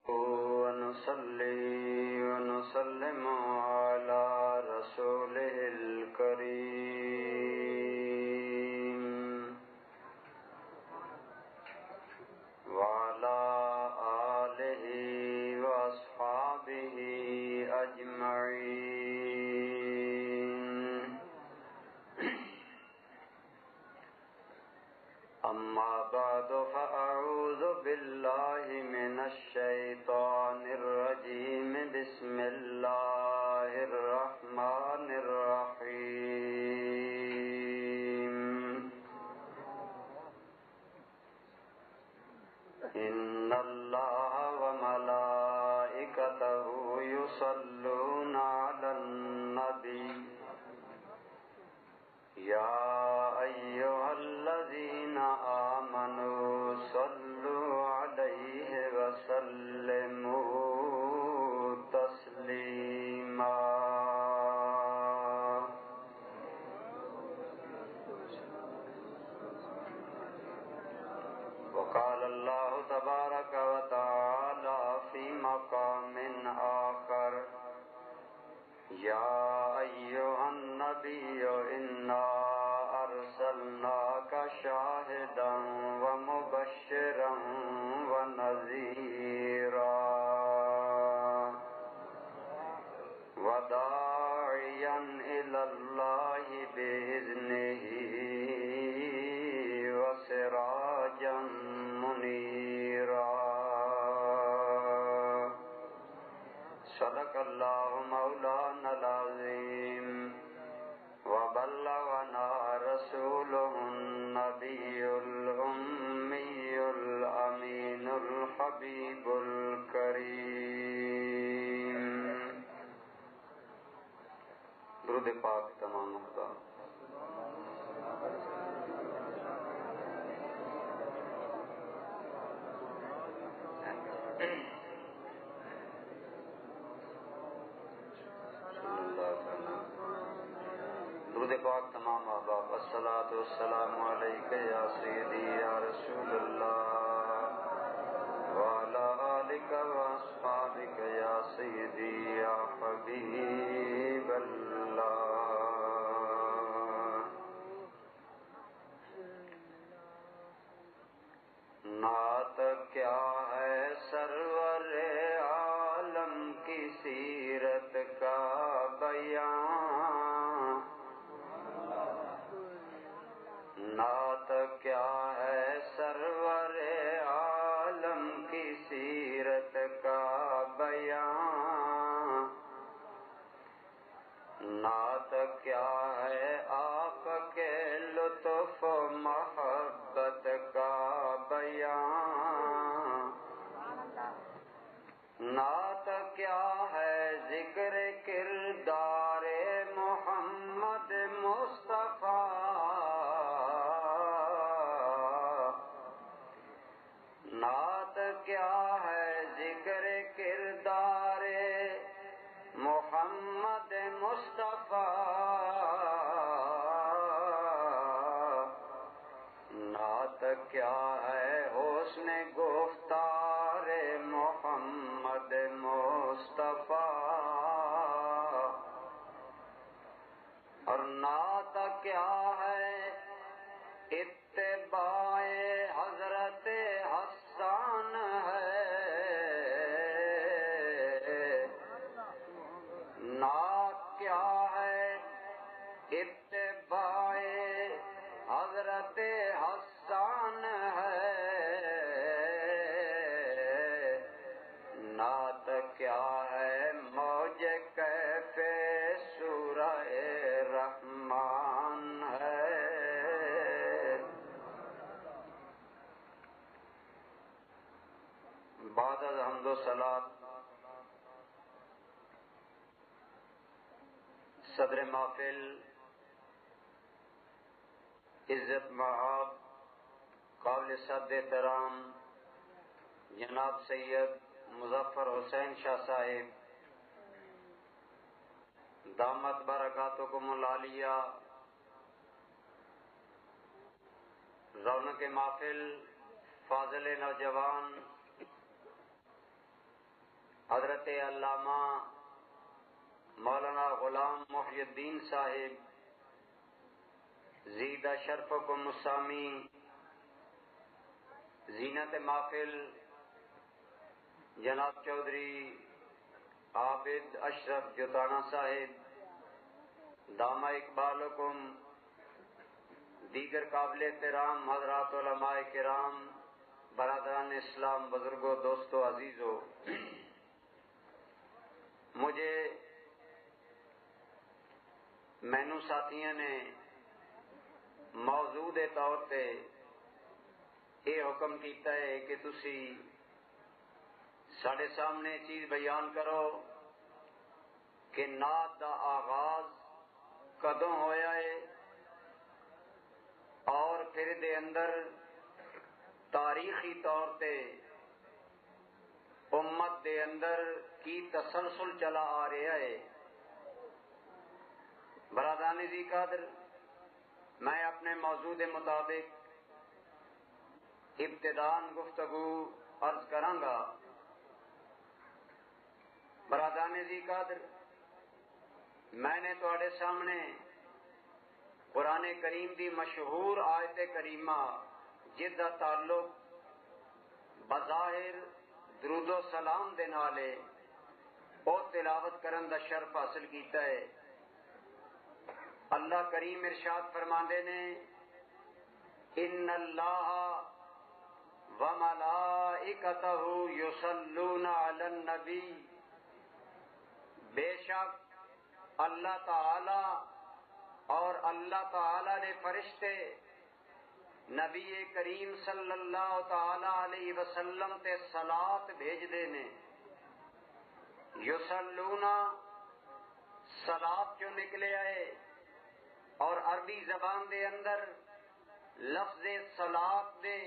ونصلي ونسلم على رسوله الكريم وعلى آله وأصحابه أجمعين. أما بعد فأعوذ بالله من الشيطان الرجيم. بسم الله الرحمن الرحيم. إن الله وملائكته يصلون على النبي يا أيها الذين آمنوا صلوا عليه وسلموا تسليما. وقال الله تبارك وتعالى في مقام آخر: يا أيها النبي إنا أرسلناك شاهدا ومبشرا ونذيرا وداعيا إلى الله بإذنه وسراجا منيرا. صدق الله مولانا العظيم وبلغنا رسوله النبي الأمي الأمين الحبيب الكريم. درود پاک تمام خدا. درود پاک تمام احباب. الصلاۃ والسلام علیک یا سیدی یا رسول اللہ وعلی آلک واصحابک یا سیدی یا حبیب اللہ. نعت کیا ہے سرور عالم کی سیرت کا بیان. نعت کیا ہے سرور عالم کی سیرت کا بیان. نعت کیا ہے آپ کے لطف و محبت کا بیان. نعت کیا ہے ذکر کردار محمد مصطفیٰ. نعت کیا ہے ذکر کردار محمد مصطفیٰ. نعت کیا ہے حسن گفتار محمد مصطفیٰ. اور نعت کیا ہے اتباع حضرت حسان ہے. نعت کیا ہے اتباع حضرت حسان ہے. نعت کیا ہے موج کیف سورہ رحمان ہے. بعد از حمد و صلات صدر محفل عزت مآب قابل صد احترام جناب سید مظفر حسین شاہ صاحب دامت برکاتکم العالیہ، رونق محفل، فاضل نوجوان، حضرت علامہ مولانا غلام محی الدین صاحب زیدہ شرفکم السامی، زینت محفل جناب چودھری عابد اشرف جوتانا صاحب، دامہ اقبالکم، دیگر قابل احترام حضرات علماء کرام، برادران اسلام، بزرگوں، دوستوں، عزیزوں، مجھے مینو ساتھیاں نے موضوع دے طور پہ یہ حکم کیتا ہے کہ تسی ساڑھے سامنے چیز بیان کرو کہ نعت دا آغاز کدوں ہویا ہے اور پھر دے اندر تاریخی طور پہ امت دے اندر کی تسلسل چلا آ رہا ہے۔ برادران ذی قدر، میں اپنے موضوع کے مطابق ابتداً گفتگو عرض کراں گا۔ برادران ذی قدر، میں نے تواڈے سامنے قرآن کریم دی مشہور آیت کریمہ جس دا تعلق بظاہر درود و سلام دے نال ہے، او تلاوت کرن دا شرف حاصل کیتا ہے۔ اللہ کریم ارشاد فرماندے نے، ان اللہ وملائکتہ یصلون علی النبی، بے شک اللہ تعالی اور اللہ تعالی نے فرشتے نبی کریم صلی اللہ تعالی علیہ وسلم تے صلاۃ بھیج دے نے۔ یصلون صلاۃ جو نکلے آئے اور عربی زبان دے اندر لفظ صلاۃ دے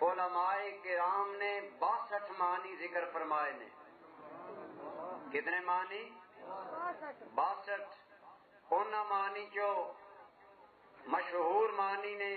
علماء کرام نے 62 معنی ذکر فرمائے نے۔ کتنے معنی؟ 62۔ ان معنی جو مشہور معنی نے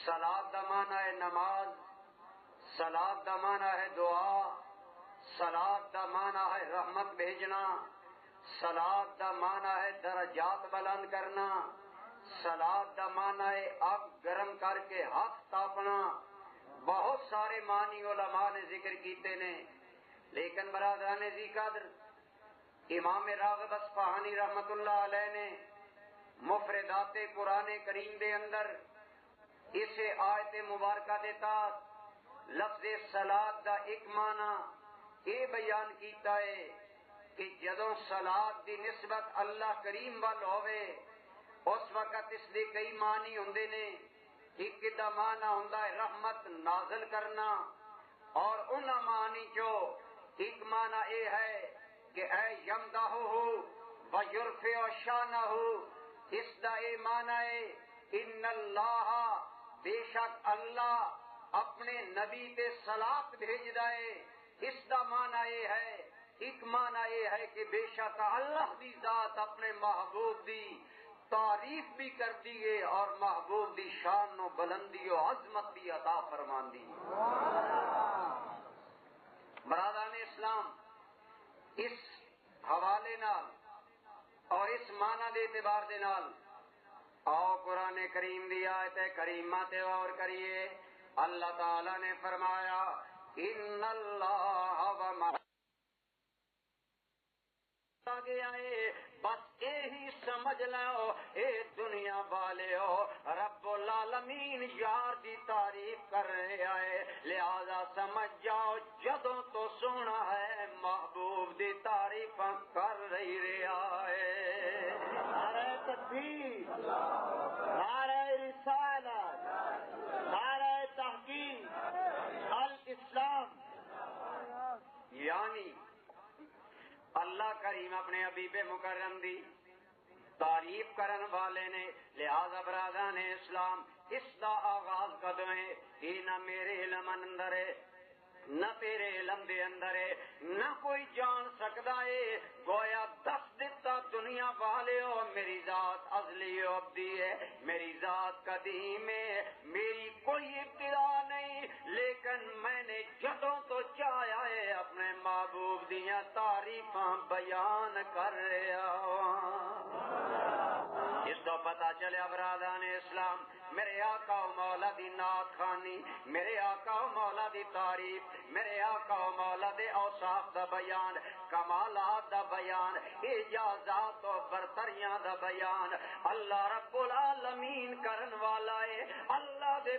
صلاۃ دا معنی ہے نماز، صلاۃ دا معنی ہے دعا، صلاۃ دا معنی ہے رحمت بھیجنا، صلاۃ دا معنی ہے درجات بلند کرنا، صلاۃ دا معنی ہے آگ گرم کر کے ہاتھ تاپنا۔ بہت سارے معنی علماء نے ذکر کیتے نے، لیکن برادران ذی قدر، امام راغب اصفہانی رحمت اللہ علیہ نے مفردات قرآن کریم دے اندر اس آیت مبارکہ دے تحت لفظ صلاۃ دا ایک معنی یہ بیان کیتا ہے کہ جدوں صلاۃ دی نسبت اللہ کریم وال ہوئے اس وقت اس دے کئی معنی ہوندے نے۔ ایک دا معنی ہوندا ہے رحمت نازل کرنا، اور ان معنی جو ایک معنی یہ ہے کہ اے یمدحہ و یرفع شانہ، اس دا اے معنی ہے ان اللہ، بے شک اللہ اپنے نبی تے صلاۃ بھیجدا ہے۔ اس دا معنی یہ ہے، ایک معنی یہ ہے کہ بے شک اللہ دی ذات اپنے محبوب دی تعریف بھی کر دیے اور محبوب دی شان و بلندی و عظمت بھی عطا فرماندی۔ برادران اسلام، اس حوالے نال اور اس معنی دے اعتبار دے نال آؤ قرآن کریم دی آیت کریمہ تے غور کریے۔ اللہ تعالی نے فرمایا ان اللہ گیا ہے، بس یہی سمجھ لو اے دنیا والے ہو، رب العالمین یار دی تعریف کر رہے آئے، لہذا سمجھ جاؤ جدوں تو سونا ہے محبوب دی تعریف کر رہی رہا ہے۔ نعرہ تکبیر، نعرہ رسالت، نعرہ تحقیق، الاسلام۔ یعنی اللہ کریم اپنے حبیب مکرم دی تعریف کرن والے نے، لہذا برادران اسلام اس دا آغاز کدوں ہے؟ یہ نہ میرے علم اندر ہے، نہ تیرے علم دے اندر ہے، نہ کوئی جان سکتا ہے۔ گویا دس دیتا دنیا والے ہو میری ذات ازلی و ابدی ہے، میری ذات قدیم ہے، میری کوئی ابتدا نہیں، لیکن میں نے جدوں تو چاہیا ہے اپنے محبوب بیان کر رہا اس تو پتہ چلیا برادران اسلام میرے آقا و مولا دی نعت خوانی میرے آقا و مولا دی تعریف میرے آقا و مولا دے اوصاف دا بیان کمالات دا بیان اعجازات و برتریاں دا بیان اللہ رب العالمین کرن والا ہے اللہ دے